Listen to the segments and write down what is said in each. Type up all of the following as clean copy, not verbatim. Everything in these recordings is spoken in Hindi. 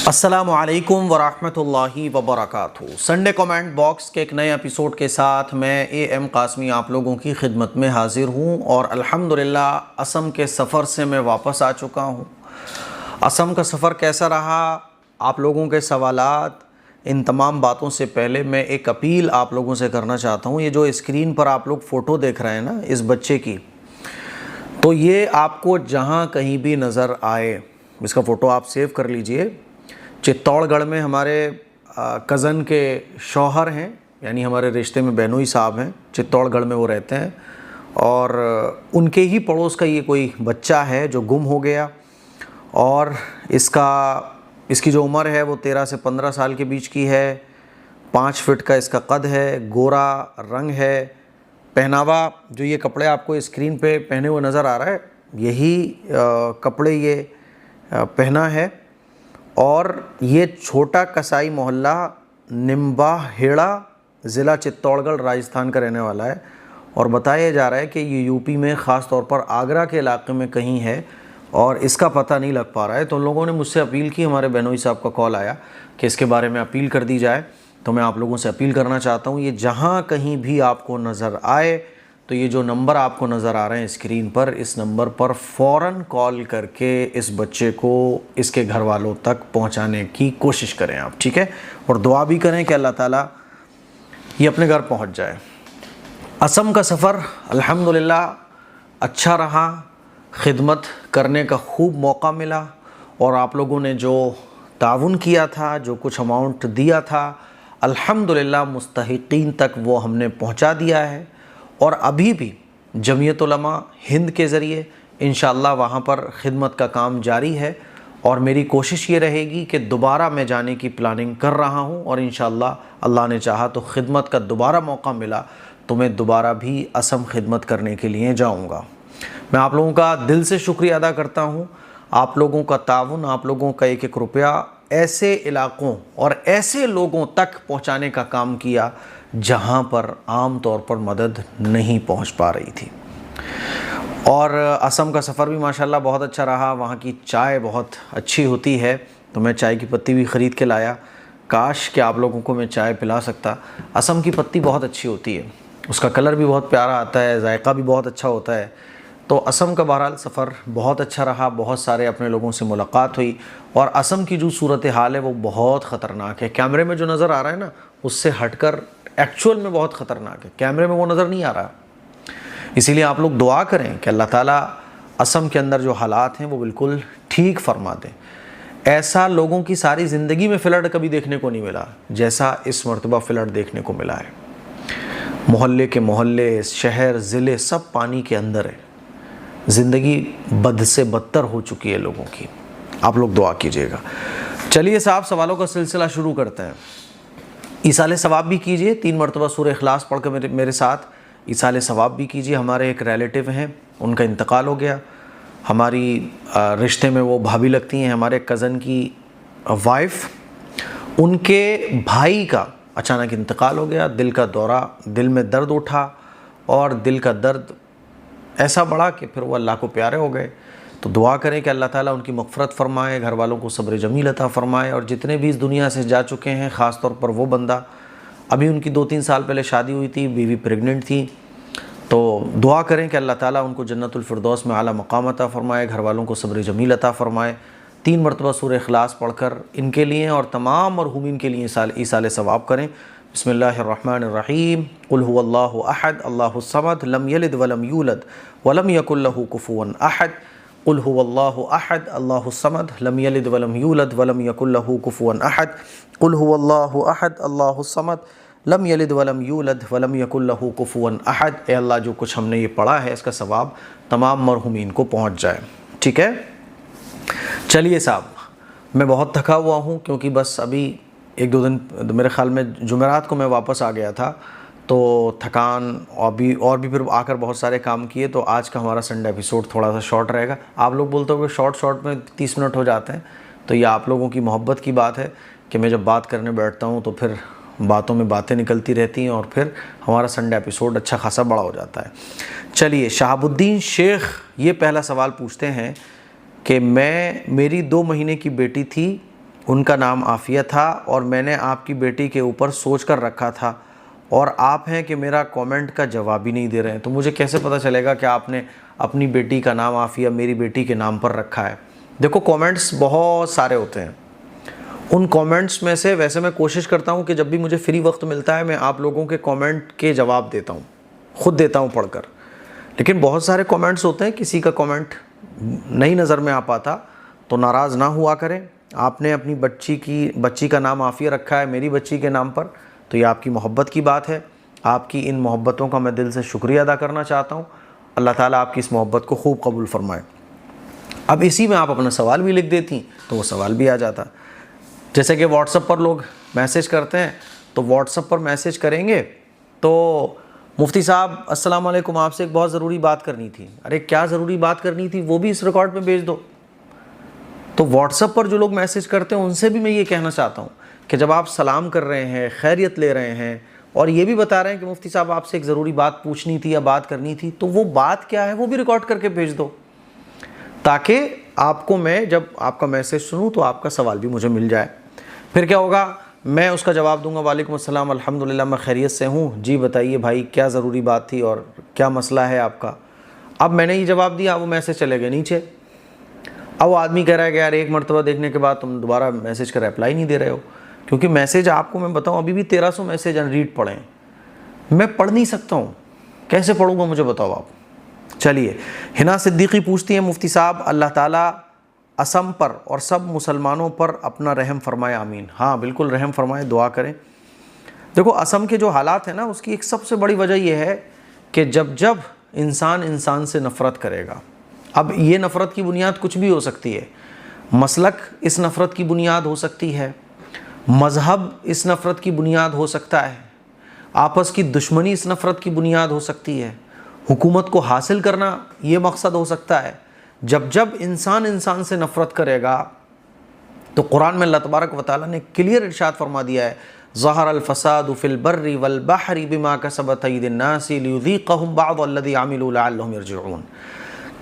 अस्सलामु अलैकुम वरहमतुल्लाहि वबरकातुहू। संडे कमेंट बॉक्स के एक नए एपिसोड के साथ मैं एम कासमी आप लोगों की खिदमत में हाजिर हूँ और अल्हम्दुलिल्लाह असम के सफ़र से मैं वापस आ चुका हूँ। असम का सफ़र कैसा रहा, आप लोगों के सवालात, इन तमाम बातों से पहले मैं एक अपील आप लोगों से करना चाहता हूँ। ये जो स्क्रीन पर आप लोग फ़ोटो देख रहे हैं ना इस बच्चे की, तो ये आपको जहाँ कहीं भी नज़र आए इसका फ़ोटो आप सेव कर लीजिए। चित्तौड़गढ़ में हमारे कज़न के शौहर हैं, यानी हमारे रिश्ते में बहनोई साहब हैं, चित्तौड़गढ़ में वो रहते हैं और उनके ही पड़ोस का ये कोई बच्चा है जो गुम हो गया। और इसकी जो उम्र है वो 13 से 15 साल के बीच की है। 5 फीट का इसका कद है, गोरा रंग है। पहनावा जो ये कपड़े आपको स्क्रीन पे पहने हुए नज़र आ रहा है, यही कपड़े ये पहना है। और ये छोटा कसाई मोहल्ला निम्बाहेड़ा ज़िला चित्तौड़गढ़ राजस्थान का रहने वाला है और बताया जा रहा है कि ये यूपी में ख़ास तौर पर आगरा के इलाके में कहीं है और इसका पता नहीं लग पा रहा है। तो उन लोगों ने मुझसे अपील की, हमारे बहनोई साहब का कॉल आया कि इसके बारे में अपील कर दी जाए। तो मैं आप लोगों से अपील करना चाहता हूँ, ये जहाँ कहीं भी आपको नज़र आए तो ये जो नंबर आपको नज़र आ रहे हैं स्क्रीन पर, इस नंबर पर फ़ौरन कॉल करके इस बच्चे को इसके घर वालों तक पहुंचाने की कोशिश करें आप, ठीक है। और दुआ भी करें कि अल्लाह ताला ये अपने घर पहुंच जाए। असम का सफ़र अल्हम्दुलिल्लाह अच्छा रहा, खिदमत करने का खूब मौका मिला और आप लोगों ने जो ताउन किया था, जो कुछ अमाउंट दिया था, अल्हम्दुलिल्लाह मुस्तहिकीन तक वो हमने पहुंचा दिया है। और अभी भी जमीयत उलमा हिंद के ज़रिए इंशाअल्लाह वहाँ पर ख़िदमत का काम जारी है और मेरी कोशिश ये रहेगी कि दोबारा मैं जाने की प्लानिंग कर रहा हूँ और इंशाअल्लाह अल्लाह ने चाहा तो ख़िदमत का दोबारा मौका मिला तो मैं दोबारा भी असम ख़िदमत करने के लिए जाऊँगा। मैं आप लोगों का दिल से शुक्रिया अदा करता हूँ। आप लोगों का ताउन, आप लोगों का एक एक रुपया ऐसे इलाक़ों और ऐसे लोगों तक पहुँचाने का काम किया जहाँ पर आम तौर पर मदद नहीं पहुँच पा रही थी। और असम का सफ़र भी माशाल्लाह बहुत अच्छा रहा। वहाँ की चाय बहुत अच्छी होती है तो मैं चाय की पत्ती भी ख़रीद के लाया। काश कि आप लोगों को मैं चाय पिला सकता। असम की पत्ती बहुत अच्छी होती है, उसका कलर भी बहुत प्यारा आता है, जायका भी बहुत अच्छा होता है। तो असम का बहरहाल सफ़र बहुत अच्छा रहा, बहुत सारे अपने लोगों से मुलाकात हुई और असम की जो सूरत हाल है वो बहुत ख़तरनाक है। कैमरे में जो नज़र आ रहा है ना उससे हटकर एक्चुअल में बहुत ख़तरनाक है, कैमरे में वो नज़र नहीं आ रहा। इसीलिए आप लोग दुआ करें कि अल्लाह ताला असम के अंदर जो हालात हैं वो बिल्कुल ठीक फरमा दें। ऐसा लोगों की सारी ज़िंदगी में फ्लड कभी देखने को नहीं मिला जैसा इस मरतबा फ्लड देखने को मिला है। मोहल्ले के मोहल्ले, शहर, ज़िले सब पानी के अंदर है। ज़िंदगी बद से बदतर हो चुकी है लोगों की। आप लोग दुआ कीजिएगा। चलिए साहब, सवालों का सिलसिला शुरू करते हैं। ईसाले सवाब भी कीजिए, 3 मरतबा सूरह इखलास पढ़ कर मेरे साथ ईसाले सवाब भी कीजिए। हमारे एक रिलेटिव हैं, उनका इंतकाल हो गया। हमारी रिश्ते में वो भाभी लगती हैं, हमारे कज़न की वाइफ, उनके भाई का अचानक इंतकाल हो गया। दिल का दौरा, दिल में दर्द उठा और दिल का दर्द ऐसा बढ़ा कि फिर वो अल्लाह को प्यारे हो गए। तो दुआ करें कि अल्लाह ताला उनकी मग़फ़िरत फ़रमाए, घर वालों को सब्र जमील अता फ़रमाए और जितने भी इस दुनिया से जा चुके हैं, ख़ास तौर पर वो बंदा, अभी उनकी 2-3 साल पहले शादी हुई थी, बीवी प्रेग्नेंट थी। तो दुआ करें कि अल्लाह ताला उनको जन्नतुल फ़िरदौस में आला मक़ाम अता फ़रमाए, घर वालों को सब्र जमील अता फ़रमाए। 3 मरतबा सूरह इखलास पढ़कर इनके लिए और तमाम मरहूमीन के लिए ईसाले सवाब करें। बिस्मिल्लाहिर्रहमानिर्रहीम। कुल हुवल्लाहु अहद अल्लाहुस समद लम यलिद वलम यूलद वलम यकुल लहू कुफुवन अहद। कुल हुवल्लाहु अहद अल्लाहुस समद लम यलिद वलम यूलद वलम यकुल लहू कुफुवन अहद। कुल हुवल्लाहु अहद अल्लाहुस समद लम यलिद वलम यूलद वलम यकुल लहू कुफुवन अहद। ए अल्लाह, जो कुछ हमने ये पढ़ा है इसका सवाब तमाम मरहूमीन को पहुँच जाए, ठीक है। चलिए साहब, मैं बहुत थका हुआ हूँ क्योंकि बस अभी 1-2 दिन, मेरे ख़्याल में जुमेरात को मैं वापस आ गया था, तो थकान और भी फिर आकर बहुत सारे काम किए। तो आज का हमारा संडे एपिसोड थोड़ा सा शॉर्ट रहेगा। आप लोग बोलते हो कि शॉर्ट में 30 मिनट हो जाते हैं, तो ये आप लोगों की मोहब्बत की बात है कि मैं जब बात करने बैठता हूँ तो फिर बातों में बातें निकलती रहती हैं और फिर हमारा संडे एपिसोड अच्छा खासा बड़ा हो जाता है। चलिए, शहाबुद्दीन शेख ये पहला सवाल पूछते हैं कि मेरी 2 महीने की बेटी थी उनका नाम आफिया था और मैंने आपकी बेटी के ऊपर सोच कर रखा था और आप हैं कि मेरा कमेंट का जवाब ही नहीं दे रहे हैं, तो मुझे कैसे पता चलेगा कि आपने अपनी बेटी का नाम आफिया मेरी बेटी के नाम पर रखा है। देखो कमेंट्स बहुत सारे होते हैं, उन कमेंट्स में से वैसे मैं कोशिश करता हूँ कि जब भी मुझे फ्री वक्त मिलता है मैं आप लोगों के कमेंट के जवाब देता हूँ, ख़ुद देता हूँ पढ़कर। लेकिन बहुत सारे कमेंट्स होते हैं, किसी का कमेंट नहीं नज़र में आ पाता तो नाराज़ ना हुआ करें। आपने अपनी बच्ची का नाम आफिया रखा है मेरी बच्ची के नाम पर, तो ये आपकी मोहब्बत की बात है। आपकी इन मोहब्बतों का मैं दिल से शुक्रिया अदा करना चाहता हूँ। अल्लाह ताला आपकी इस मोहब्बत को खूब कबूल फरमाए। अब इसी में आप अपना सवाल भी लिख देती तो वो सवाल भी आ जाता। जैसे कि व्हाट्सएप पर लोग मैसेज करते हैं, तो व्हाट्सएप पर मैसेज करेंगे तो मुफ्ती साहब अस्सलाम वालेकुम, आपसे एक बहुत ज़रूरी बात करनी थी। अरे क्या ज़रूरी बात करनी थी, वो भी इस रिकॉर्ड में भेज दो। तो व्हाट्सएप पर जो लोग मैसेज करते हैं उनसे भी मैं ये कहना चाहता हूँ कि जब आप सलाम कर रहे हैं, खैरियत ले रहे हैं और ये भी बता रहे हैं कि मुफ्ती साहब आपसे एक ज़रूरी बात पूछनी थी या बात करनी थी, तो वो बात क्या है वो भी रिकॉर्ड करके भेज दो, ताकि आपको मैं जब आपका मैसेज सुनूँ तो आपका सवाल भी मुझे मिल जाए। फिर क्या होगा, मैं उसका जवाब दूंगा, वालेकुम अस्सलाम अल्हम्दुलिल्लाह मैं खैरियत से हूँ, जी बताइए भाई क्या ज़रूरी बात थी और क्या मसला है आपका। अब मैंने ये जवाब दिया, वो मैसेज चले गए नीचे। अब वो आदमी कह रहा है कि यार एक मरतबा देखने के बाद तुम दोबारा मैसेज का रिप्लाई नहीं दे रहे हो, क्योंकि मैसेज आपको मैं बताऊं अभी भी 1300 मैसेज अनरीड पड़े हैं। मैं पढ़ नहीं सकता हूं, कैसे पढ़ूंगा मुझे बताओ आप। चलिए, हिना सिद्दीकी पूछती हैं मुफ्ती साहब अल्लाह ताला असम पर और सब मुसलमानों पर अपना रहम फरमाए, आमीन। हाँ बिल्कुल रहम फरमाए, दुआ करें। देखो असम के जो हालात हैं ना, उसकी एक सबसे बड़ी वजह यह है कि जब जब इंसान इंसान से नफ़रत करेगा, अब ये नफ़रत की बुनियाद कुछ भी हो सकती है, मसलक इस नफ़रत की बुनियाद हो सकती है, मज़हब इस नफ़रत की बुनियाद हो सकता है, आपस की दुश्मनी इस नफ़रत की बुनियाद हो सकती है, हुकूमत को हासिल करना ये मकसद हो सकता है। जब जब इंसान इंसान से नफ़रत करेगा तो कुरान में अल्लाह तबारक व तआला ने क्लियर इरशाद फरमा दिया है, ज़हरल फ़सादु फ़िल बर्रि वल बहरि बिमा कसबत अयदीन नासी लियुज़ीक़हुम बअद अल्लज़ी अमिलू लअल्लहुम यरजिऊन,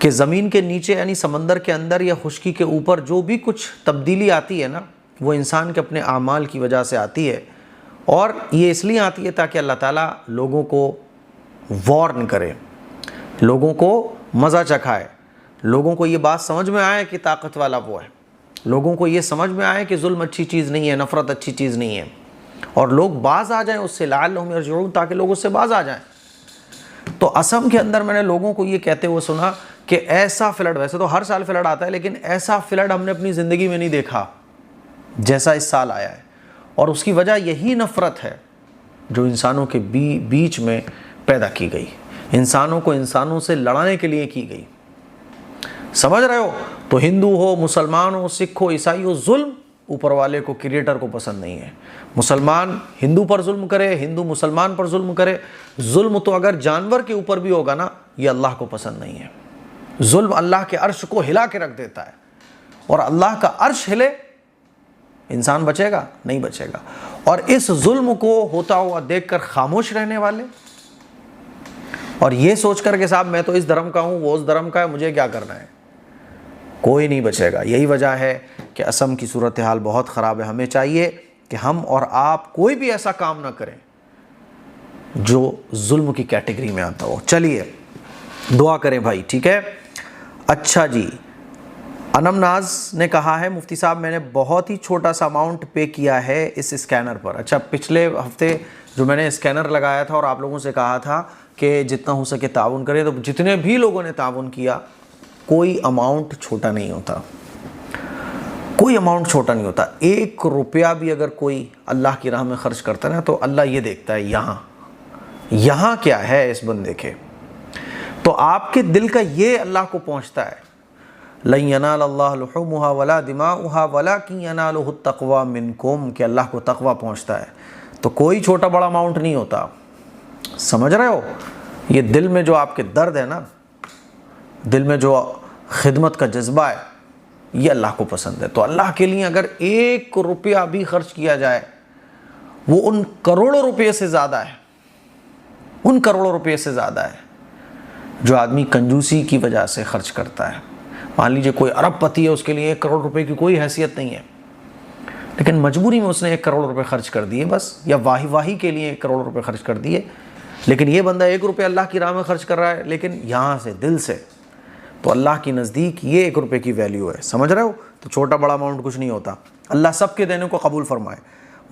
कि ज़मीन के नीचे यानी समंदर के अंदर या खुश्की के ऊपर जो भी कुछ तब्दीली आती है ना, वो इंसान के अपने आमाल की वजह से आती है। और ये इसलिए आती है ताकि अल्लाह ताला लोगों को वार्न करे, लोगों को मज़ा चखाए, लोगों को ये बात समझ में आए कि ताकत वाला वो है, लोगों को ये समझ में आए कि जुल्म अच्छी चीज़ नहीं है, नफ़रत अच्छी चीज़ नहीं है, और लोग बाज आ जाएं उससे, लअल्लहुम यरजिऊन, ताकि लोग उससे बाज आ जाएं। तो असम के अंदर मैंने लोगों को ये कहते हुए सुना कि ऐसा फ्लड, वैसे तो हर साल फ्लड आता है, लेकिन ऐसा फ्लड हमने अपनी ज़िंदगी में नहीं देखा जैसा इस साल आया है। और उसकी वजह यही नफ़रत है जो इंसानों के बीच में पैदा की गई, इंसानों को इंसानों से लड़ाने के लिए की गई। समझ रहे हो? तो हिंदू हो, मुसलमान हो, सिख हो, ईसाई हो, जुल्म ऊपर वाले को, क्रिएटर को पसंद नहीं है। मुसलमान हिंदू पर जुल्म करे, हिंदू मुसलमान पर जुल्म करे, जुल्म तो अगर जानवर के ऊपर भी होगा ना, ये अल्लाह को पसंद नहीं है। जुल्म अल्लाह के अर्श को हिला के रख देता है, और अल्लाह का अर्श हिले, इंसान बचेगा? नहीं बचेगा। और इस जुल्म को होता हुआ देखकर खामोश रहने वाले और ये सोचकर कि साहब मैं तो इस धर्म का हूँ, वो उस धर्म का है, मुझे क्या करना है, कोई नहीं बचेगा। यही वजह है कि असम की सूरत हाल बहुत ख़राब है। हमें चाहिए कि हम और आप कोई भी ऐसा काम ना करें जो जुल्म की कैटेगरी में आता हो। चलिए दुआ करें भाई, ठीक है। अच्छा जी, अनम नाज ने कहा है मुफ्ती साहब मैंने बहुत ही छोटा सा अमाउंट पे किया है इस स्कैनर पर। अच्छा, पिछले हफ्ते जो मैंने स्कैनर लगाया था और आप लोगों से कहा था कि जितना हो सके ताउन करें, तो जितने भी लोगों ने ताउन किया, कोई अमाउंट छोटा नहीं होता, कोई अमाउंट छोटा नहीं होता। 1 रुपया भी अगर कोई अल्लाह की राह में खर्च करता है ना, तो अल्लाह ये देखता है यहाँ क्या है इस बंदे के, तो आपके दिल का ये अल्लाह को पहुँचता है। लन यनालल्लाहु लुहूमुहा वला दिमाउहा वलाकिन यनालुहु तक़वा मिनकुम, कि अल्लाह को तक़वा पहुँचता है। तो कोई छोटा बड़ा अमाउंट नहीं होता, समझ रहे हो? ये दिल में जो आपके दर्द है ना, दिल में जो खिदमत का जज्बा है, ये अल्लाह को पसंद है। तो अल्लाह के लिए अगर 1 रुपया भी खर्च किया जाए, वो उन करोड़ों रुपये से ज़्यादा है, उन करोड़ों रुपये से ज़्यादा है जो आदमी कंजूसी की वजह से खर्च करता है। मान लीजिए कोई अरबपति है, उसके लिए 1 करोड़ रुपए की कोई हैसियत नहीं है, लेकिन मजबूरी में उसने 1 करोड़ रुपए खर्च कर दिए बस, या वाही वाही के लिए 1 करोड़ रुपए खर्च कर दिए। लेकिन ये बंदा 1 रुपये अल्लाह की राह में खर्च कर रहा है, लेकिन यहाँ से दिल से, तो अल्लाह की नज़दीक ये 1 रुपये की वैल्यू है। समझ रहे हो? तो छोटा बड़ा अमाउंट कुछ नहीं होता। अल्लाह सबके देने को कबूल फरमाए।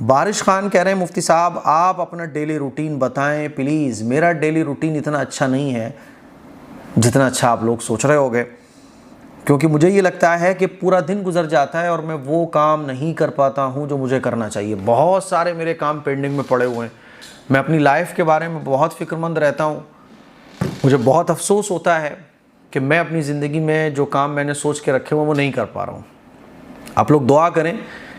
बारिश खान कह रहे हैं मुफ्ती साहब आप अपना डेली रूटीन बताएं प्लीज़। मेरा डेली रूटीन इतना अच्छा नहीं है जितना अच्छा आप लोग सोच रहे होगे, क्योंकि मुझे ये लगता है कि पूरा दिन गुजर जाता है और मैं वो काम नहीं कर पाता हूँ जो मुझे करना चाहिए। बहुत सारे मेरे काम पेंडिंग में पड़े हुए हैं। मैं अपनी लाइफ के बारे में बहुत फ़िक्रमंद रहता हूँ। मुझे बहुत अफसोस होता है कि मैं अपनी ज़िंदगी में जो काम मैंने सोच के रखे हुए वो नहीं कर पा रहा हूँ। आप लोग दुआ करें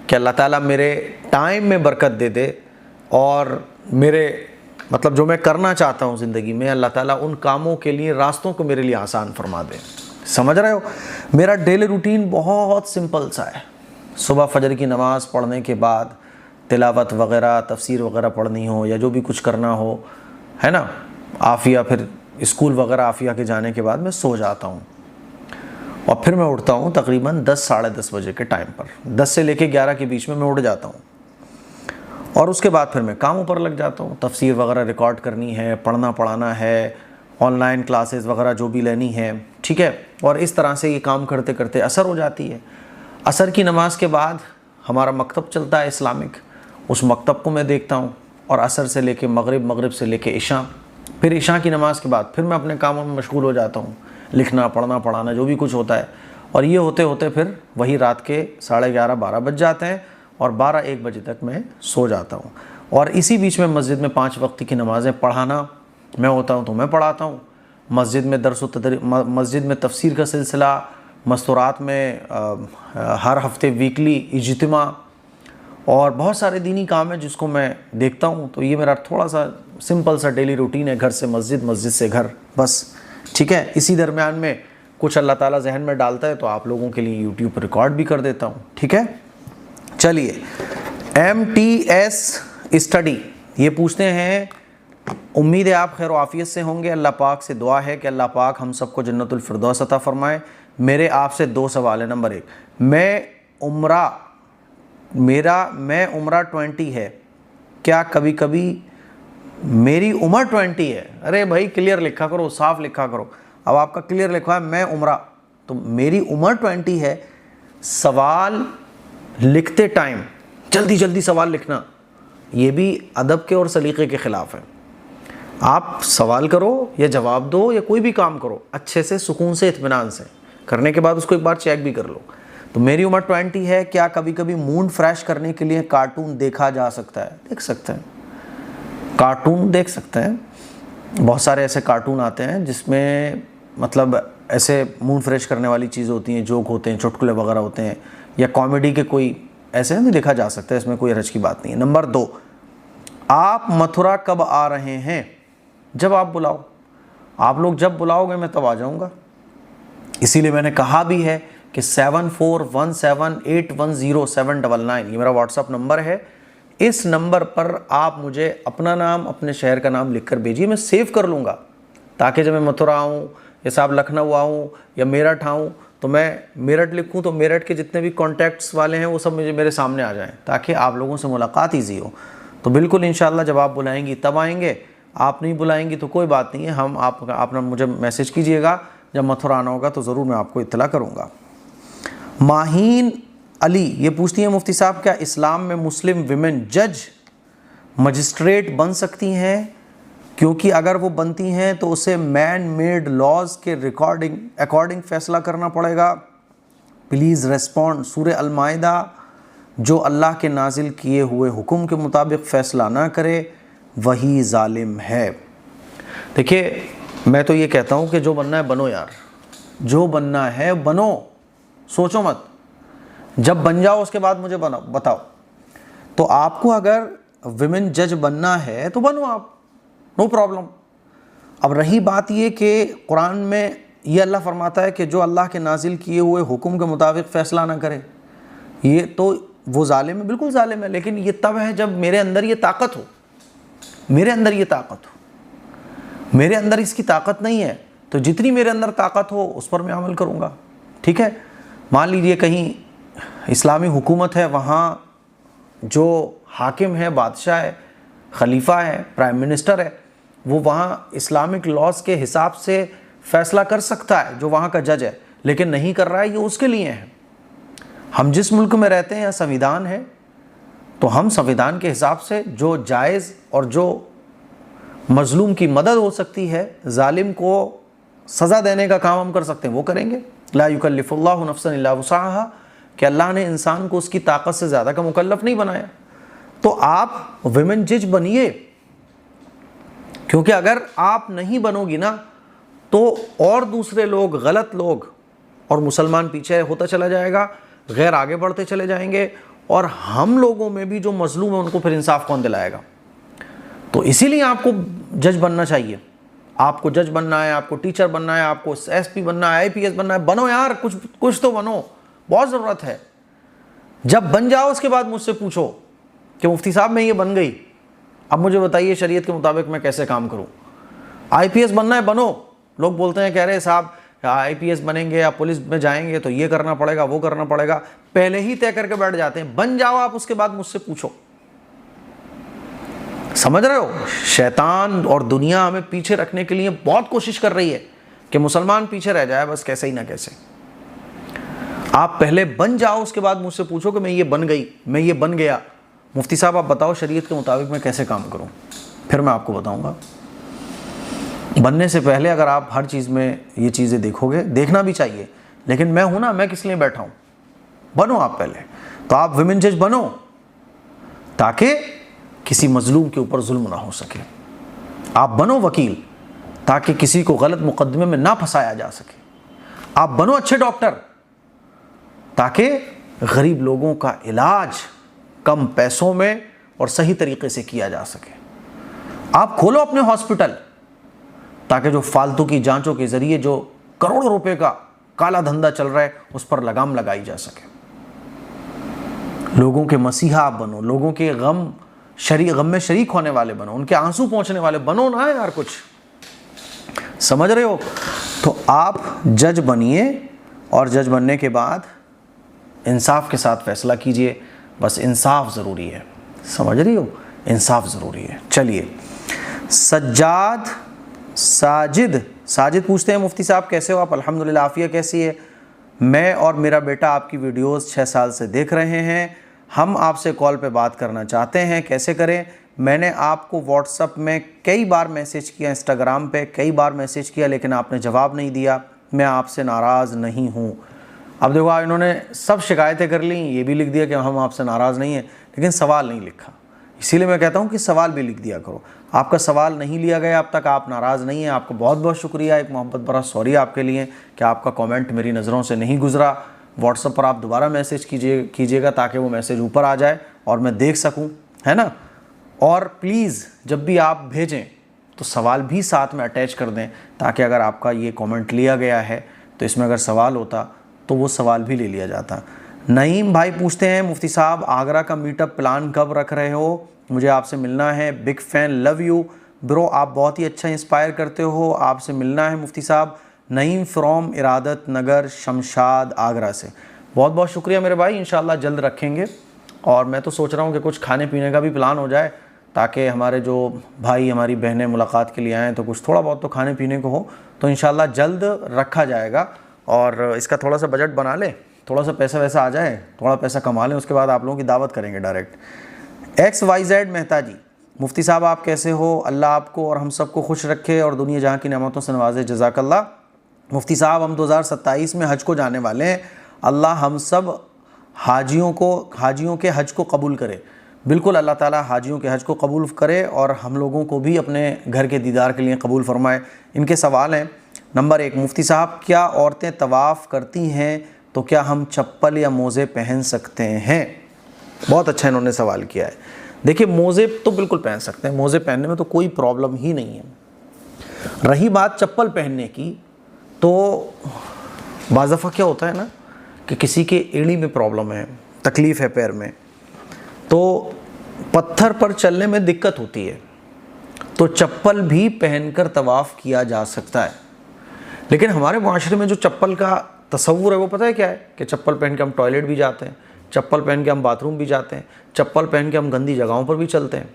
कि अल्लाह ताला मेरे टाइम में बरकत दे दे और मेरे मतलब जो मैं करना चाहता हूँ ज़िंदगी में, अल्लाह ताला उन कामों के लिए रास्तों को मेरे लिए आसान फरमा दे। समझ रहे हो? मेरा डेली रूटीन बहुत सिंपल सा है। सुबह फजर की नमाज़ पढ़ने के बाद तिलावत वगैरह, तफसीर वगैरह पढ़नी हो या जो भी कुछ करना हो, है ना, आफिया, फिर स्कूल वगैरह आफिया के जाने के बाद मैं सो जाता हूँ और फिर मैं उठता हूँ तकरीबन 10 साढ़े 10 बजे के टाइम पर। 10 से लेके 11 के बीच में मैं उठ जाता हूँ और उसके बाद फिर मैं कामों पर लग जाता हूँ। तफसीर वगैरह रिकॉर्ड करनी है, पढ़ना पढ़ाना है, ऑनलाइन क्लासेस वगैरह जो भी लेनी है, ठीक है। और इस तरह से ये काम करते करते असर हो जाती है। असर की नमाज़ के बाद हमारा मकतब चलता है इस्लामिक, उस मकतब को मैं देखता हूँ और असर से लेके मगरिब, मगरिब से लेके इशा, फिर इशा की नमाज़ के बाद फिर मैं अपने कामों में मशगूल हो जाता हूँ, लिखना पढ़ना पढ़ाना जो भी कुछ होता है। और ये होते होते फिर वही रात के 11:30 12 बज जाते हैं और 12-1 बजे तक मैं सो जाता हूँ। और इसी बीच में मस्जिद में 5 वक्त की नमाज़ें पढ़ाना मैं होता हूँ तो मैं पढ़ाता हूँ। मस्जिद में मस्जिद में तफसीर का सिलसिला, मस्तूरात में हर हफ्ते वीकली इज्तिमा और बहुत सारे दीनी काम है जिसको मैं देखता हूँ। तो ये मेरा थोड़ा सा सिंपल सा डेली रूटीन है, घर से मस्जिद, मस्जिद से घर, बस, ठीक है। इसी दरमियान में कुछ अल्लाह ताला जहन में डालता है तो आप लोगों के लिए यूट्यूब पर रिकॉर्ड भी कर देता हूँ, ठीक है। चलिए, MTS स्टडी ये पूछते हैं, उम्मीद है आप खैर आफियत से होंगे। अल्लाह पाक से दुआ है कि अल्लाह पाक हम सबको जन्नतुल फिरदौस अता फरमाए। मेरे आपसे 2 सवाल है। नंबर 1, मैं उम्र 20 है, क्या कभी कभी मेरी उम्र 20 है? अरे भाई क्लियर लिखा करो, साफ लिखा करो। अब आपका क्लियर लिखा है मैं उम्र, तो मेरी उम्र 20 है। सवाल लिखते टाइम जल्दी जल्दी सवाल लिखना, ये भी अदब के और सलीक़े के ख़िलाफ़ है। आप सवाल करो या जवाब दो या कोई भी काम करो अच्छे से, सुकून से, इत्मीनान से, करने के बाद उसको एक बार चेक भी कर लो। तो मेरी उम्र 20 है, क्या कभी कभी मूड फ्रेश करने के लिए कार्टून देखा जा सकता है? देख सकते हैं, कार्टून देख सकते हैं। बहुत सारे ऐसे कार्टून आते हैं जिसमें मतलब ऐसे मूड फ्रेश करने वाली चीज़ होती हैं, जोक होते हैं, चुटकुले वगैरह होते हैं, या कॉमेडी के कोई ऐसे भी देखा जा सकता है, इसमें कोई हर्ज की बात नहीं है। नंबर 2, आप मथुरा कब आ रहे हैं? जब आप बुलाओ। आप लोग जब बुलाओगे मैं तब आ जाऊँगा। इसीलिए मैंने कहा भी है कि 7417810799 ये मेरा व्हाट्सअप नंबर है। इस नंबर पर आप मुझे अपना नाम, अपने शहर का नाम लिखकर भेजिए, मैं सेव कर लूँगा, ताकि जब मैं मथुरा आऊँ या साहब लखनऊ आऊँ या मेरठ आऊँ तो मैं मेरठ लिखूँ तो मेरठ के जितने भी कॉन्टैक्ट्स वाले हैं वो सब मुझे मेरे सामने आ जाएं, ताकि आप लोगों से मुलाकात ईजी हो। तो बिल्कुल इंशाल्लाह जब आप बुलाएंगी तब आएंगे, आप नहीं बुलाएंगी तो कोई बात नहीं है। हम आप मुझे मैसेज कीजिएगा, जब मथुरा आना होगा तो ज़रूर मैं आपको इत्तला करूँगा। माहीन अली ये पूछती है, मुफ्ती साहब क्या इस्लाम में मुस्लिम विमेन जज मजिस्ट्रेट बन सकती हैं? क्योंकि अगर वो बनती हैं तो उसे मैन मेड लॉज के अकॉर्डिंग फ़ैसला करना पड़ेगा। Please respond. सूरह अल-माइदा, जो अल्लाह के नाजिल किए हुए हुक्म के मुताबिक फ़ैसला ना करे वही ज़ालिम है। देखिए, मैं तो ये कहता हूँ कि जो बनना है बनो यार, जो बनना है बनो, सोचो मत। जब बन जाओ उसके बाद मुझे बताओ। तो आपको अगर विमेन जज बनना है तो बनो आप, नो प्रॉब्लम। अब रही बात ये कि कुरान में ये अल्लाह फरमाता है कि जो अल्लाह के नाजिल किए हुए हुक्म के मुताबिक फ़ैसला ना करे, ये तो वो ज़ालिम है, बिल्कुल ज़ालिम है। लेकिन ये तब है जब मेरे अंदर ये ताकत हो, मेरे अंदर ये ताकत हो। मेरे अंदर इसकी ताकत नहीं है तो जितनी मेरे अंदर ताकत हो उस पर मैं अमल करूँगा, ठीक है। मान लीजिए कहीं इस्लामी हुकूमत है, वहाँ जो हाकिम है, बादशाह है, खलीफा है, प्राइम मिनिस्टर है, वो वहाँ इस्लामिक लॉज के हिसाब से फैसला कर सकता है, जो वहाँ का जज है, लेकिन नहीं कर रहा है, ये उसके लिए है। हम जिस मुल्क में रहते हैं यहाँ संविधान है, तो हम संविधान के हिसाब से जो जायज़ और जो मजलूम की मदद हो सकती है, जालिम को सज़ा देने का काम हम कर सकते हैं, वो करेंगे। ला युकल्लिफुल्लाहु नफ्सन इल्ला वुसअहा, कि अल्लाह ने इंसान को उसकी ताकत से ज़्यादा का मुकल्लफ नहीं बनाया। तो आप विमेन जज बनिए, क्योंकि अगर आप नहीं बनोगी ना तो और दूसरे लोग, गलत लोग, और मुसलमान पीछे होता चला जाएगा, गैर आगे बढ़ते चले जाएंगे, और हम लोगों में भी जो मजलूम है उनको फिर इंसाफ कौन दिलाएगा। तो इसीलिए आपको जज बनना चाहिए। आपको जज बनना है, आपको टीचर बनना है, आपको एसपी बनना है, आईपीएस बनना है, बनो यार, कुछ तो बनो, बहुत ज़रूरत है। जब बन जाओ उसके बाद मुझसे पूछो कि मुफ्ती साहब मैं ये बन गई, अब मुझे बताइए शरीयत के मुताबिक मैं कैसे काम करूं। आईपीएस बनना है, बनो। लोग बोलते हैं, कह रहे साहब आईपीएस बनेंगे या पुलिस में जाएंगे तो ये करना पड़ेगा, वो करना पड़ेगा, पहले ही तय करके बैठ जाते हैं। बन जाओ आप, उसके बाद मुझसे पूछो। समझ रहे हो, शैतान और दुनिया हमें पीछे रखने के लिए बहुत कोशिश कर रही है कि मुसलमान पीछे रह जाए, बस कैसे ही ना कैसे। आप पहले बन जाओ, उसके बाद मुझसे पूछो कि मैं ये बन गई, मैं ये बन गया, मुफ्ती साहब आप बताओ शरीयत के मुताबिक मैं कैसे काम करूं, फिर मैं आपको बताऊंगा। बनने से पहले अगर आप हर चीज़ में ये चीज़ें देखोगे, देखना भी चाहिए, लेकिन मैं हूं ना, मैं किस लिए बैठा हूं। बनो आप पहले, तो आप विमेन जज बनो ताकि किसी मजलूम के ऊपर जुल्म ना हो सके। आप बनो वकील ताकि किसी को गलत मुकदमे में ना फंसाया जा सके। आप बनो अच्छे डॉक्टर ताकि गरीब लोगों का इलाज कम पैसों में और सही तरीके से किया जा सके। आप खोलो अपने हॉस्पिटल ताकि जो फालतू की जांचों के जरिए जो करोड़ों रुपए का काला धंधा चल रहा है उस पर लगाम लगाई जा सके। लोगों के मसीहा आप बनो, लोगों के गम में शरीक होने वाले बनो, उनके आंसू पहुंचने वाले बनो ना यार। कुछ समझ रहे हो? तो आप जज बनिए और जज बनने के बाद इंसाफ के साथ फैसला कीजिए। बस इंसाफ ज़रूरी है, समझ रही हो, इंसाफ ज़रूरी है। चलिए, साजिद पूछते हैं, मुफ्ती साहब कैसे हो आप? अल्हम्दुलिल्लाह, आफिया कैसी है? मैं और मेरा बेटा आपकी वीडियोस 6 साल से देख रहे हैं। हम आपसे कॉल पे बात करना चाहते हैं, कैसे करें? मैंने आपको व्हाट्सएप में कई बार मैसेज किया, इंस्टाग्राम पे कई बार मैसेज किया, लेकिन आपने जवाब नहीं दिया। मैं आपसे नाराज़ नहीं हूँ। अब देखो, इन्होंने सब शिकायतें कर ली, ये भी लिख दिया कि हम आपसे नाराज़ नहीं हैं, लेकिन सवाल नहीं लिखा। इसीलिए मैं कहता हूँ कि सवाल भी लिख दिया करो। आपका सवाल नहीं लिया गया अब तक, आप नाराज़ नहीं हैं। आपको बहुत बहुत शुक्रिया, एक मोहब्बत भरा सॉरी आपके लिए कि आपका कमेंट मेरी नज़रों से नहीं गुजरा। व्हाट्सएप पर आप दोबारा मैसेज कीजिएगा ताकि वो मैसेज ऊपर आ जाए और मैं देख सकूँ, है ना। और प्लीज़ जब भी आप भेजें तो सवाल भी साथ में अटैच कर दें, ताकि अगर आपका ये कमेंट लिया गया है तो इसमें अगर सवाल होता तो वो सवाल भी ले लिया जाता। नईम भाई पूछते हैं, मुफ्ती साहब आगरा का मीटअप प्लान कब रख रहे हो? मुझे आपसे मिलना है। Big fan, love you bro, आप बहुत ही अच्छा इंस्पायर करते हो, आपसे मिलना है मुफ्ती साहब। नईम फ्रॉम इरादत नगर, शमशाद, आगरा से। बहुत बहुत शुक्रिया मेरे भाई, इंशाल्लाह जल्द रखेंगे। और मैं तो सोच रहा हूँ कि कुछ खाने पीने का भी प्लान हो जाए, ताकि हमारे जो भाई हमारी बहनें मुलाकात के लिए आएँ तो कुछ थोड़ा बहुत तो खाने पीने को हो। तो इंशाल्लाह जल्द रखा जाएगा। और इसका थोड़ा सा बजट बना ले, थोड़ा सा पैसा वैसा आ जाए, थोड़ा पैसा कमा लें, उसके बाद आप लोगों की दावत करेंगे डायरेक्ट। XYZ मेहता जी, मुफ्ती साहब आप कैसे हो? अल्लाह आपको और हम सबको खुश रखे और दुनिया जहाँ की नेमतों से नवाजे, जज़ाकल्लाह। मुफ्ती साहब हम 2027 में हज को जाने वाले हैं। अल्लाह हम सब हाजियों के हज को कबूल करे। बिल्कुल, अल्लाह ताला हाजियों के हज को कबूल करे और हम लोगों को भी अपने घर के दीदार के लिए कबूल फरमाए। इनके सवाल हैं, नंबर 1, मुफ्ती साहब क्या औरतें तवाफ़ करती हैं तो क्या हम चप्पल या मोज़े पहन सकते हैं? बहुत अच्छा इन्होंने सवाल किया है। देखिए, मोज़े तो बिल्कुल पहन सकते हैं, मोज़े पहनने में तो कोई प्रॉब्लम ही नहीं है। रही बात चप्पल पहनने की, तो बाज़ दफ़ा क्या होता है ना कि किसी के एड़ी में प्रॉब्लम है, तकलीफ़ है पैर में, तो पत्थर पर चलने में दिक्कत होती है, तो चप्पल भी पहनकर तवाफ़ किया जा सकता है। लेकिन हमारे माशरे में जो चप्पल का तसव्वुर है वो पता है क्या है? कि चप्पल पहन के हम टॉयलेट भी जाते हैं, चप्पल पहन के हम बाथरूम भी जाते हैं, चप्पल पहन के हम गंदी जगहों पर भी चलते हैं।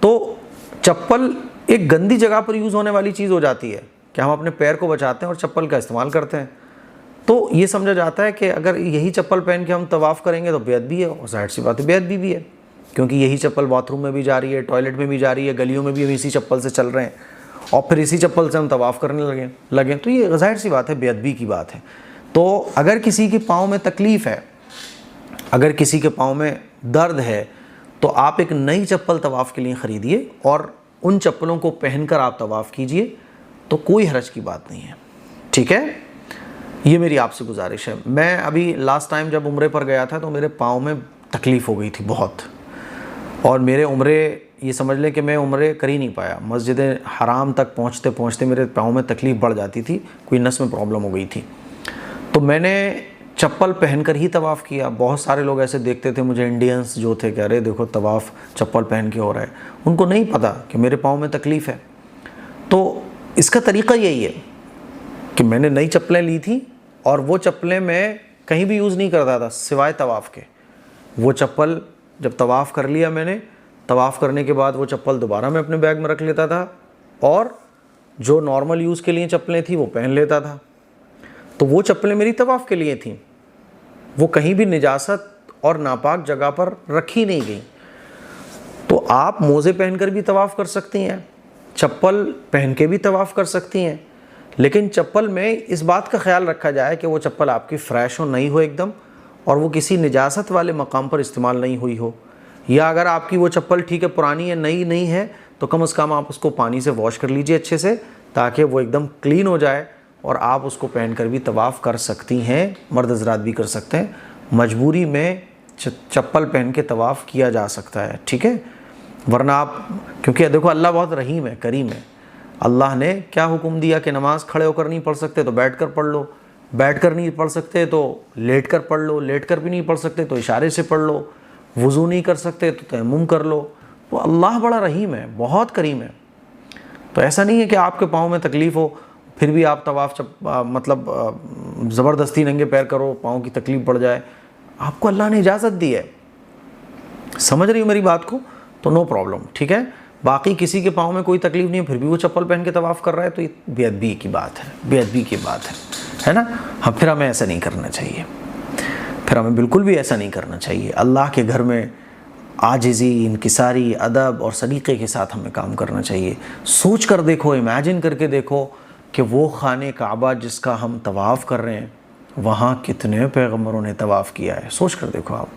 तो चप्पल एक गंदी जगह पर यूज़ होने वाली चीज़ हो जाती है कि हम अपने पैर को बचाते हैं और चप्पल का इस्तेमाल करते हैं। तो ये समझा जाता है कि अगर यही चप्पल पहन के हम तवाफ़ करेंगे तो बेअदबी है, और जाहिर सी बात है बेअदबी भी है, क्योंकि यही चप्पल बाथरूम में भी जा रही है, टॉयलेट में भी जा रही है, गलियों में भी हम इसी चप्पल से चल रहे हैं और फिर इसी चप्पल से हम तवाफ़ करने लगे तो ये जाहिर सी बात है बेअदबी की बात है। तो अगर किसी के पाँव में तकलीफ़ है, अगर किसी के पाँव में दर्द है, तो आप एक नई चप्पल तवाफ़ के लिए ख़रीदिए और उन चप्पलों को पहनकर आप तवाफ़ कीजिए, तो कोई हरज की बात नहीं है। ठीक है, ये मेरी आपसे गुजारिश है। मैं अभी लास्ट टाइम जब उम्रे पर गया था तो मेरे पाँव में तकलीफ़ हो गई थी बहुत, और मेरे उम्रे, ये समझ लें कि मैं उम्रे कर ही नहीं पाया। मस्जिद हराम तक पहुँचते पहुँचते मेरे पाँव में तकलीफ़ बढ़ जाती थी, कोई नस में प्रॉब्लम हो गई थी। तो मैंने चप्पल पहनकर ही तवाफ़ किया। बहुत सारे लोग ऐसे देखते थे मुझे, इंडियंस जो थे, कह रहे देखो तवाफ़ चप्पल पहन के हो रहा है। उनको नहीं पता कि मेरे पाँव में तकलीफ़ है। तो इसका तरीक़ा यही है कि मैंने नई चप्पलें ली थी और वो चप्पलें मैं कहीं भी यूज़ नहीं करता था सिवाय तवाफ़ के। वो चप्पल जब तवाफ़ कर लिया मैंने, तवाफ़ करने के बाद वो चप्पल दोबारा मैं अपने बैग में रख लेता था और जो नॉर्मल यूज़ के लिए चप्पलें थी वो पहन लेता था। तो वो चप्पलें मेरी तवाफ़ के लिए थीं, वो कहीं भी निजासत और नापाक जगह पर रखी नहीं गई। तो आप मोज़े पहनकर भी तवाफ़ कर सकती हैं, चप्पल पहन के भी तवाफ़ कर सकती हैं, लेकिन चप्पल में इस बात का ख्याल रखा जाए कि वो चप्पल आपकी फ़्रेश हो, नई हो एकदम, और वो किसी निजासत वाले मकाम पर इस्तेमाल नहीं हुई हो। या अगर आपकी वो चप्पल ठीक है पुरानी है, नई नहीं है, तो कम से कम आप उसको पानी से वॉश कर लीजिए अच्छे से, ताकि वो एकदम क्लीन हो जाए और आप उसको पहनकर भी तवाफ़ कर सकती हैं। मर्द हज़रात भी कर सकते हैं, मजबूरी में चप्पल पहन के तवाफ़ किया जा सकता है। ठीक है, वरना आप, क्योंकि देखो अल्लाह बहुत रहीम है, करीम है। अल्लाह ने क्या हुक्म दिया कि नमाज़ खड़े होकर नहीं पढ़ सकते तो बैठ कर पढ़ लो, बैठ कर नहीं पढ़ सकते तो लेट कर पढ़ लो, लेट कर भी नहीं पढ़ सकते तो इशारे से पढ़ लो, वज़ू नहीं कर सकते तो तयम्मुम कर लो। तो अल्लाह बड़ा रहीम है, बहुत करीम है। तो ऐसा नहीं है कि आपके पाँव में तकलीफ़ हो फिर भी आप तवाफ़ मतलब ज़बरदस्ती नंगे पैर करो, पाँव की तकलीफ़ बढ़ जाए। आपको अल्लाह ने इजाज़त दी है, समझ रही हो मेरी बात को, तो नो प्रॉब्लम। ठीक है, बाकी किसी के पाँव में कोई तकलीफ़ नहीं है फिर भी वो चप्पल पहन के तवाफ़ कर रहा है, तो ये बेअदबी की बात है, बेअदबी की बात है ना। हाँ, फिर हमें ऐसा नहीं करना चाहिए, फिर हमें बिल्कुल भी ऐसा नहीं करना चाहिए। अल्लाह के घर में आजिज़ी, इनकिसारी, अदब और सलीक़े के साथ हमें काम करना चाहिए। सोच कर देखो, इमेजिन करके देखो कि वो खाने काबा जिसका हम तवाफ़ कर रहे हैं, वहाँ कितने पैगम्बरों ने तवाफ़ किया है। सोच कर देखो आप,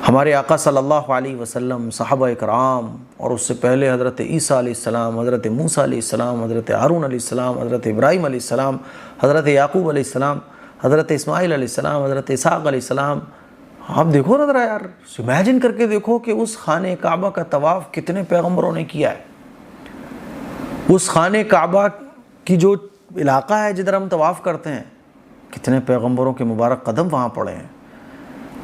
हमारे आका सल्लल्लाहु अलैहि वसल्लम, सहाबा इकराम, और उससे पहले हज़रत ईसा अलैहिस्सलाम, हज़रत मूसा अलैहिस्सलाम, हज़रत हारून अलैहिस्सलाम, हज़रत इब्राहीम अलैहिस्सलाम, हज़रत याकूब अलैहिस्सलाम, हज़रत इस्माईल अलैहिस्सलाम, हज़रत इसहाक़ अलैहिस्सलाम। आप देखो ना ज़रा यार, इमेजिन करके देखो कि उस खाने काबा का तवाफ़ कितने पैगम्बरों ने किया है। उस खाने काबा की जो इलाका है जिधर हम तवाफ़ करते हैं, कितने पैगम्बरों के मुबारक कदम वहाँ पड़े हैं,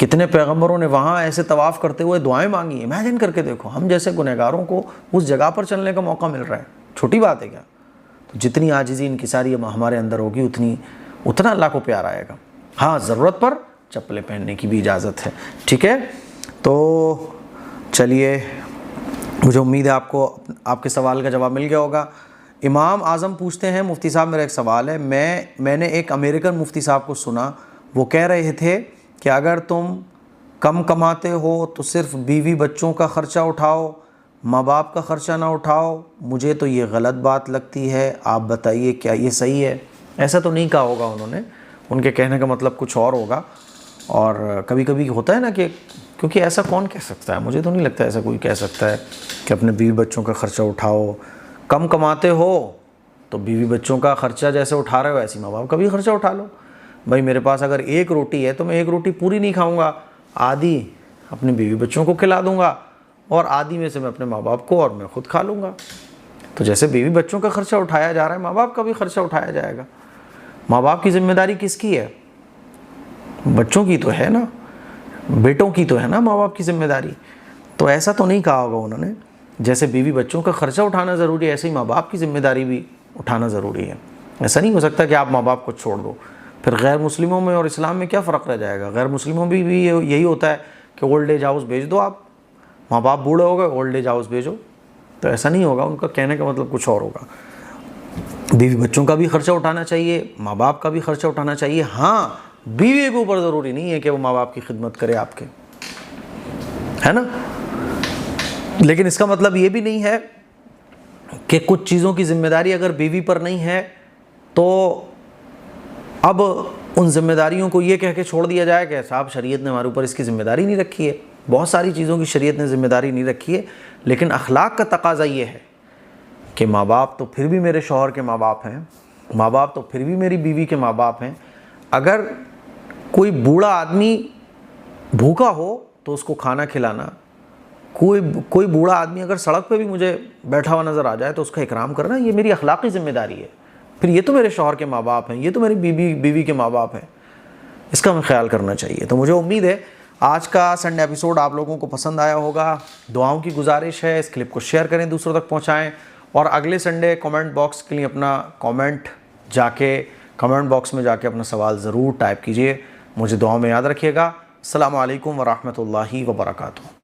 कितने पैगम्बरों ने वहाँ ऐसे तवाफ़ करते हुए दुआएं मांगी। इमेजिन करके देखो, हम जैसे गुनहगारों को उस जगह पर चलने का मौका मिल रहा है, छोटी बात है क्या। तो जितनी आजिज़ी इनकिसारी हमारे अंदर होगी उतना अल्लाह को प्यार आएगा। हाँ, ज़रूरत पर चप्पलें पहनने की भी इजाज़त है। ठीक है, तो चलिए, मुझे उम्मीद है आपको आपके सवाल का जवाब मिल गया होगा। इमाम आज़म पूछते हैं, मुफ्ती साहब मेरा एक सवाल है, मैंने एक अमेरिकन मुफ्ती साहब को सुना, वो कह रहे थे कि अगर तुम कम कमाते हो तो सिर्फ बीवी बच्चों का ख़र्चा उठाओ, माँ बाप का ख़र्चा ना उठाओ। मुझे तो ये गलत बात लगती है, आप बताइए क्या ये सही है। ऐसा तो नहीं कहा होगा उन्होंने, उनके कहने का मतलब कुछ और होगा। और कभी कभी होता है ना कि, क्योंकि ऐसा कौन कह सकता है, मुझे तो नहीं लगता ऐसा कोई कह सकता है कि अपने बीवी बच्चों का ख़र्चा उठाओ। कम कमाते हो तो बीवी बच्चों का ख़र्चा जैसे उठा रहे हो ऐसी माँ बाप का भी ख़र्चा उठा लो। भाई मेरे पास अगर एक रोटी है तो मैं एक रोटी पूरी नहीं खाऊंगा, आधी अपने बीवी बच्चों को खिला दूंगा और आधी में से मैं अपने माँ बाप को और मैं खुद खा लूँगा। तो जैसे बीवी बच्चों का ख़र्चा उठाया जा रहा है, माँ बाप का भी ख़र्चा उठाया जाएगा। माँ बाप की ज़िम्मेदारी किसकी है? बच्चों की तो है ना, बेटों की तो है ना माँ बाप की ज़िम्मेदारी। तो ऐसा तो नहीं कहा होगा उन्होंने, जैसे बीवी बच्चों का ख़र्चा उठाना ज़रूरी है ऐसे ही माँ बाप की ज़िम्मेदारी भी उठाना ज़रूरी है। ऐसा नहीं हो सकता कि आप माँ बाप को छोड़ दो, फिर गैर मुस्लिमों में और इस्लाम में क्या फ़र्क रह जाएगा? गैर मुस्लिमों में भी यही होता है कि ओल्ड एज हाउस भेज दो आप, माँ बाप बूढ़े हो गए, ओल्ड एज हाउस भेजो। तो ऐसा नहीं होगा, उनका कहने का मतलब कुछ और होगा। बीवी बच्चों का भी खर्चा उठाना चाहिए, माँ बाप का भी खर्चा उठाना चाहिए। हाँ, बीवी के ऊपर ज़रूरी नहीं है कि वो माँ बाप की खिदमत करे आपके, है ना। लेकिन इसका मतलब ये भी नहीं है कि कुछ चीज़ों की जिम्मेदारी अगर बीवी पर नहीं है तो अब उन जिम्मेदारियों को ये कह के छोड़ दिया जाए कि साहब शरीयत ने हमारे ऊपर इसकी ज़िम्मेदारी नहीं रखी है। बहुत सारी चीज़ों की शरीयत ने ज़िम्मेदारी नहीं रखी है, लेकिन अखलाक का तकाज़ा ये है कि माँ बाप तो फिर भी मेरे शौहर के माँ बाप हैं, माँ बाप तो फिर भी मेरी बीवी के माँ बाप हैं। अगर कोई बूढ़ा आदमी भूखा हो तो उसको खाना खिलाना, कोई बूढ़ा आदमी अगर सड़क पे भी मुझे बैठा हुआ नज़र आ जाए तो उसका इकराम करना, ये मेरी अखलाकी ज़िम्मेदारी है। फिर ये तो मेरे शौहर के माँ बाप हैं, ये तो मेरी बीवी के माँ बाप हैं, इसका हमें ख्याल करना चाहिए। तो मुझे उम्मीद है आज का संडे एपिसोड आप लोगों को पसंद आया होगा। दुआओं की गुजारिश है, इस क्लिप को शेयर करें, दूसरों तक पहुँचाएँ, और अगले संडे कमेंट बॉक्स के लिए अपना कमेंट बॉक्स में जाके अपना सवाल ज़रूर टाइप कीजिए। मुझे दुआओं में याद रखिएगा। अस्सलामु अलैकुम वरहमतुल्लाहि वबरकातुहू।